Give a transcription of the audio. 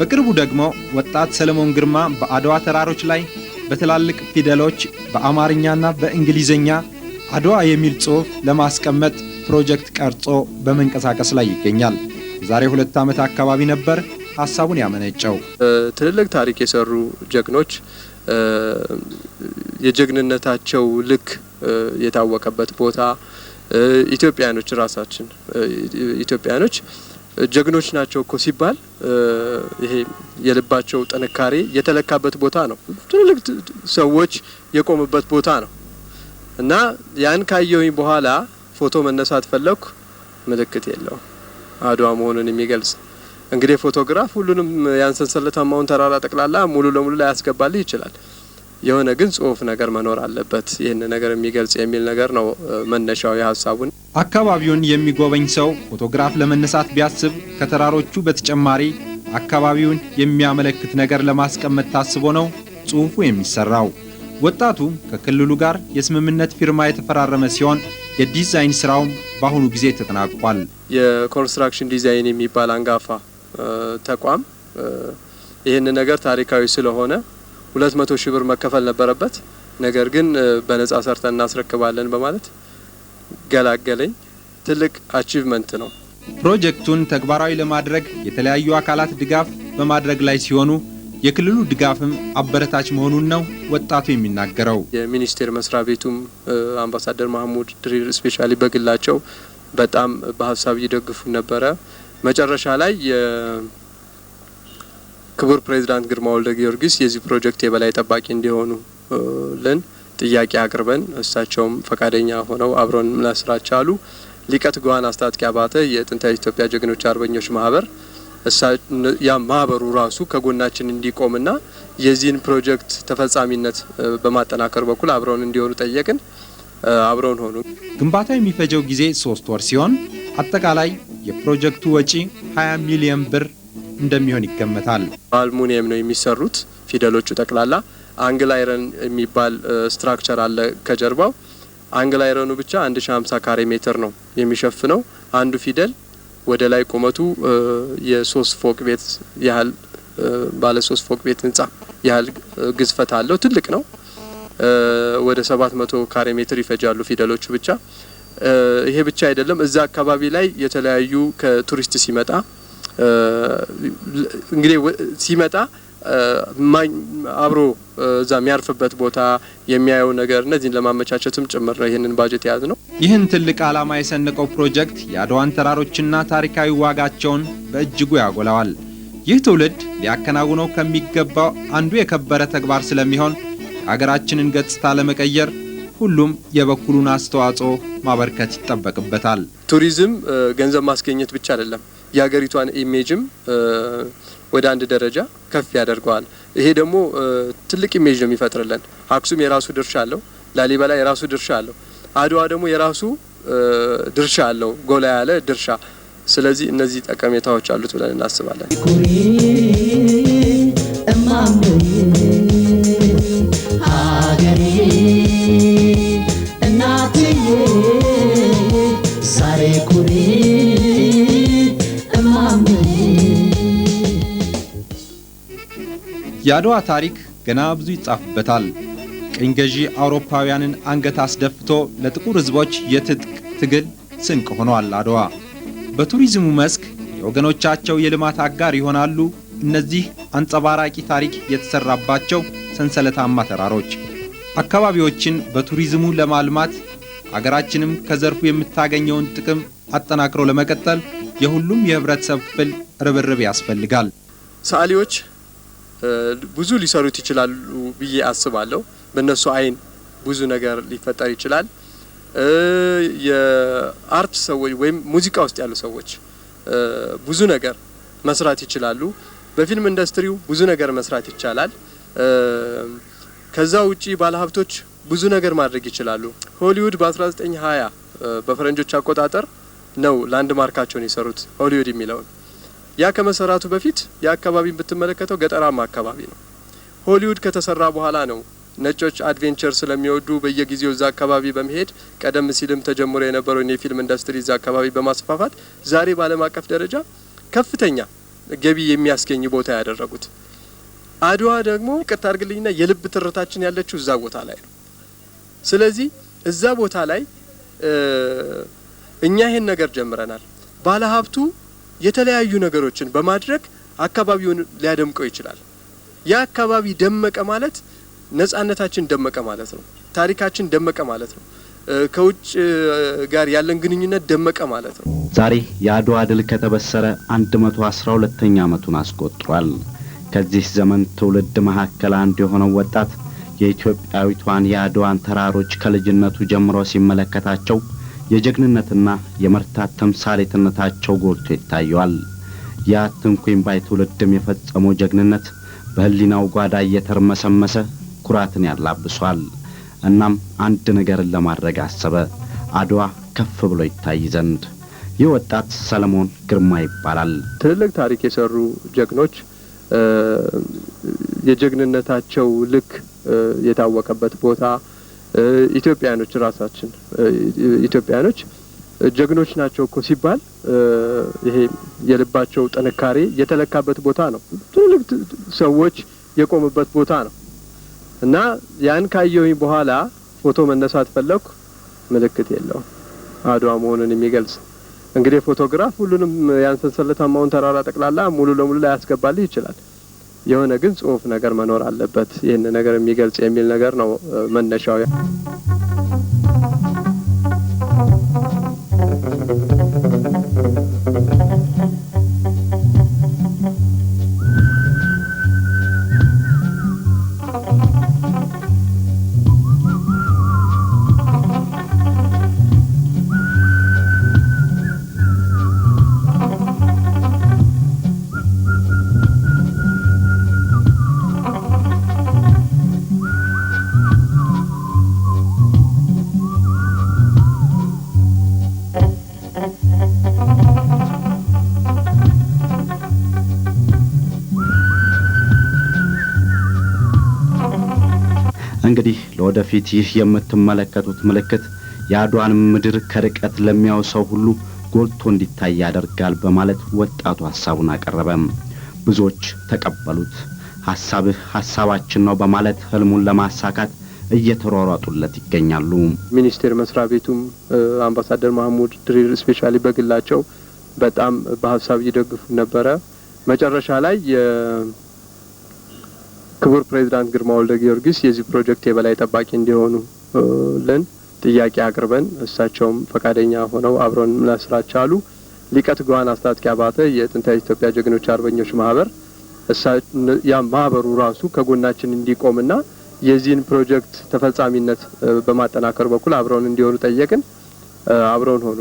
በቅርቡ ደግሞ ወጣት ሰለሞን ግርማ በአድዋ ተራሮች ላይ በትላልቅ ፊደሎች በአማርኛና በእንግሊዘኛ አድዋ የሚል ጽሑፍ ለማስቀመጥ ፕሮጀክት ቀርጾ በመንቀሳቀስ ላይ ይገኛል። ዛሬ 2 ዓመት አካባቢ ነበር ሐሳቡን ያመነጨው። ትልልቅ ታሪክ የሰሩ ጀግኖች የጀግንነታቸው ልክ የታወቀበት ቦታ ኢትዮጵያኖች ራሳችን ኢትዮጵያኖች ጀግኖች ናቸው እኮ ሲባል ይሄ የልባቸው ጥንካሬ የተለካበት ቦታ ነው። ትልልቅ ሰዎች የቆሙበት ቦታ ነው እና ያን ካየሁኝ በኋላ ፎቶ መነሳት ፈለኩ። ምልክት የለው አድዋ መሆኑን የሚገልጽ እንግዲህ ፎቶግራፍ ሁሉንም ያን ሰንሰለታማውን ተራራ ጠቅላላ ሙሉ ለሙሉ ላይ ያስገባልህ ይችላል። የሆነ ግን ጽሁፍ ነገር መኖር አለበት ይሄን ነገር የሚገልጽ የሚል ነገር ነው መነሻው የሐሳቡን። አካባቢውን የሚጎበኝ ሰው ፎቶግራፍ ለመነሳት ቢያስብ ከተራሮቹ በተጨማሪ አካባቢውን የሚያመለክት ነገር ለማስቀመጥ ታስቦ ነው ጽሁፉ የሚሰራው። ወጣቱ ከክልሉ ጋር የስምምነት ፊርማ የተፈራረመ ሲሆን የዲዛይን ስራው በአሁኑ ጊዜ ተጠናቋል። የኮንስትራክሽን ዲዛይን የሚባል አንጋፋ ተቋም ይሄን ነገር ታሪካዊ ስለሆነ 200 ሺህ ብር መከፈል ነበረበት። ነገር ግን በነጻ ሰርተን እናስረክባለን በማለት ገላገለኝ። ትልቅ አቺቭመንት ነው። ፕሮጀክቱን ተግባራዊ ለማድረግ የተለያዩ አካላት ድጋፍ በማድረግ ላይ ሲሆኑ የክልሉ ድጋፍም አበረታች መሆኑን ነው ወጣቱ የሚናገረው። የሚኒስቴር መስሪያ ቤቱም አምባሳደር ማህሙድ ድሪር ስፔሻሊ በግላቸው በጣም በሐሳብ ይደግፉ ነበረ። መጨረሻ ላይ የክቡር ፕሬዝዳንት ግርማ ወልደ ጊዮርጊስ የዚህ ፕሮጀክት የበላይ ጠባቂ እንዲሆኑ ለን ጥያቄ አቅርበን እሳቸውም ፈቃደኛ ሆነው አብረን መስራት ቻሉ። ሊቀት ጓን አስታጥቂያ ባተ የጥንታዊ ኢትዮጵያ ጀግኖች አርበኞች ማህበር ያ ማህበሩ ራሱ ከጎናችን እንዲቆምና የዚህን ፕሮጀክት ተፈጻሚነት በማጠናከር በኩል አብረውን እንዲሆኑ ጠየቅን። አብረውን ሆኑ። ግንባታው የሚፈጀው ጊዜ 3 ወር ሲሆን አጠቃላይ የፕሮጀክቱ ወጪ 20 ሚሊዮን ብር እንደሚሆን ይገመታል። አልሙኒየም ነው የሚሰሩት ፊደሎቹ ጠቅላላ። አንግል አይረን የሚባል ስትራክቸር አለ ከጀርባው። አንግል አይረኑ ብቻ 1050 ካሬ ሜትር ነው የሚሸፍነው። አንዱ ፊደል ወደ ላይ ቁመቱ የ3 ፎቅ ቤት ያህል ባለ 3 ፎቅ ቤት ህንጻ ያህል ግዝፈት አለው። ትልቅ ነው። ወደ 700 ካሬ ሜትር ይፈጃሉ ፊደሎቹ ብቻ። ይሄ ብቻ አይደለም። እዛ አካባቢ ላይ የተለያዩ ከቱሪስት ሲመጣ እንግዲህ ሲመጣ አብሮ እዛ የሚያርፍበት ቦታ የሚያየው ነገር እነዚህን ለማመቻቸትም ጭምር ነው ይሄንን ባጀት ያዝ ነው። ይህን ትልቅ ዓላማ የሰነቀው ፕሮጀክት የአድዋን ተራሮችና ታሪካዊ ዋጋቸውን በእጅጉ ያጎላዋል። ይህ ትውልድ ሊያከናውነው ከሚገባው አንዱ የከበረ ተግባር ስለሚሆን የሀገራችንን ገጽታ ለመቀየር ሁሉም የበኩሉን አስተዋጽኦ ማበርከት ይጠበቅበታል። ቱሪዝም ገንዘብ ማስገኘት ብቻ አይደለም፣ የሀገሪቷን ኢሜጅም ወደ አንድ ደረጃ ከፍ ያደርገዋል። ይሄ ደግሞ ትልቅ ኢሜጅ ነው የሚፈጥርልን። አክሱም የራሱ ድርሻ አለው፣ ላሊበላ የራሱ ድርሻ አለው፣ አድዋ ደግሞ የራሱ ድርሻ አለው፣ ጎላ ያለ ድርሻ። ስለዚህ እነዚህ ጠቀሜታዎች አሉት ብለን እናስባለን። የአድዋ ታሪክ ገና ብዙ ይጻፍበታል። ቅኝ ገዢ አውሮፓውያንን አንገት አስደፍቶ ለጥቁር ሕዝቦች የትጥቅ ትግል ስንቅ ሆኗል። አድዋ በቱሪዝሙ መስክ የወገኖቻቸው የልማት አጋር ይሆናሉ። እነዚህ አንጸባራቂ ታሪክ የተሰራባቸው ሰንሰለታማ ተራሮች አካባቢዎችን በቱሪዝሙ ለማልማት አገራችንም ከዘርፉ የምታገኘውን ጥቅም አጠናክሮ ለመቀጠል የሁሉም የህብረተሰብ ክፍል ርብርብ ያስፈልጋል። ሰዓሊዎች ብዙ ሊሰሩት ይችላሉ ብዬ አስባለሁ። በእነሱ አይን ብዙ ነገር ሊፈጠር ይችላል። የአርት ሰዎች ወይም ሙዚቃ ውስጥ ያሉ ሰዎች ብዙ ነገር መስራት ይችላሉ። በፊልም ኢንዱስትሪው ብዙ ነገር መስራት ይቻላል። ከዛ ውጪ ባለሀብቶች ብዙ ነገር ማድረግ ይችላሉ። ሆሊውድ በ1920 በፈረንጆች አቆጣጠር ነው ላንድ ማርካቸውን የሰሩት ሆሊውድ የሚለውን። ያ ከመሰራቱ በፊት የአካባቢን ብትመለከተው ገጠራማ አካባቢ ነው። ሆሊውድ ከተሰራ በኋላ ነው ነጮች አድቬንቸር ስለሚወዱ በየጊዜው እዛ አካባቢ በመሄድ ቀደም ሲልም ተጀምሮ የነበረውን የፊልም ኢንዱስትሪ እዛ አካባቢ በማስፋፋት ዛሬ በዓለም አቀፍ ደረጃ ከፍተኛ ገቢ የሚያስገኝ ቦታ ያደረጉት። አድዋ ደግሞ ይቅርታ አድርግልኝና የልብ ትርታችን ያለችው እዛ ቦታ ላይ ነው። ስለዚህ እዛ ቦታ ላይ እኛ ይሄን ነገር ጀምረናል። ባለሀብቱ የተለያዩ ነገሮችን በማድረግ አካባቢውን ሊያደምቀው ይችላል። ያ አካባቢ ደመቀ ማለት ነጻነታችን ደመቀ ማለት ነው። ታሪካችን ደመቀ ማለት ነው። ከውጭ ጋር ያለን ግንኙነት ደመቀ ማለት ነው። ዛሬ የአድዋ ድል ከተበሰረ 112ኛ ዓመቱን አስቆጥሯል። ከዚህ ዘመን ትውልድ መካከል አንዱ የሆነው ወጣት የኢትዮጵያዊቷን የአድዋን ተራሮች ከልጅነቱ ጀምሮ ሲመለከታቸው የጀግንነትና የመርታት ተምሳሌትነታቸው ጎልቶ ይታያል። ያ ትንኩኝ ባይ ትውልድም የፈጸመው ጀግንነት በህሊናው ጓዳ እየተርመሰመሰ ኩራትን ያላብሷል። እናም አንድ ነገርን ለማድረግ አሰበ፣ አድዋ ከፍ ብሎ ይታይ ዘንድ። ይህ ወጣት ሰለሞን ግርማ ይባላል። ትልቅ ታሪክ የሰሩ ጀግኖች የጀግንነታቸው ልክ የታወቀበት ቦታ ኢትዮጵያኖች ራሳችን ኢትዮጵያኖች ጀግኖች ናቸው እኮ ሲባል ይሄ የልባቸው ጥንካሬ የተለካበት ቦታ ነው። ትልቅ ሰዎች የቆሙበት ቦታ ነው እና ያን ካየሁኝ በኋላ ፎቶ መነሳት ፈለኩ። ምልክት የለውም አድዋ መሆኑን የሚገልጽ። እንግዲህ ፎቶግራፍ ሁሉንም ያን ሰንሰለታማውን ተራራ ጠቅላላ ሙሉ ለሙሉ ላይ ያስገባልህ ይችላል። የሆነ ግን ጽሁፍ ነገር መኖር አለበት ይሄን ነገር የሚገልጽ የሚል ነገር ነው መነሻው። እንግዲህ ለወደፊት ይህ የምትመለከቱት ምልክት የአድዋን ምድር ከርቀት ለሚያው ሰው ሁሉ ጎልቶ እንዲታይ ያደርጋል በማለት ወጣቱ ሐሳቡን አቀረበ። ብዙዎች ተቀበሉት። ሐሳብህ ሐሳባችን ነው በማለት ህልሙን ለማሳካት እየተሯሯጡለት ይገኛሉ። ሚኒስቴር መስሪያ ቤቱም አምባሳደር መሐሙድ ድሪር ስፔሻሊ በግላቸው በጣም በሐሳብ ይደግፉ ነበረ። መጨረሻ ላይ ክቡር ፕሬዝዳንት ግርማ ወልደ ጊዮርጊስ የዚህ ፕሮጀክት የበላይ ጠባቂ እንዲሆኑ ለን ጥያቄ አቅርበን እሳቸውም ፈቃደኛ ሆነው አብረን መስራት ቻሉ። ሊቀ ትጉሃን አስታጥቄ አባተ የጥንታዊ ኢትዮጵያ ጀግኖች አርበኞች ማህበር ያ ማህበሩ ራሱ ከጎናችን እንዲቆምና የዚህን ፕሮጀክት ተፈጻሚነት በማጠናከር በኩል አብረውን እንዲሆኑ ጠየቅን። አብረውን ሆኑ።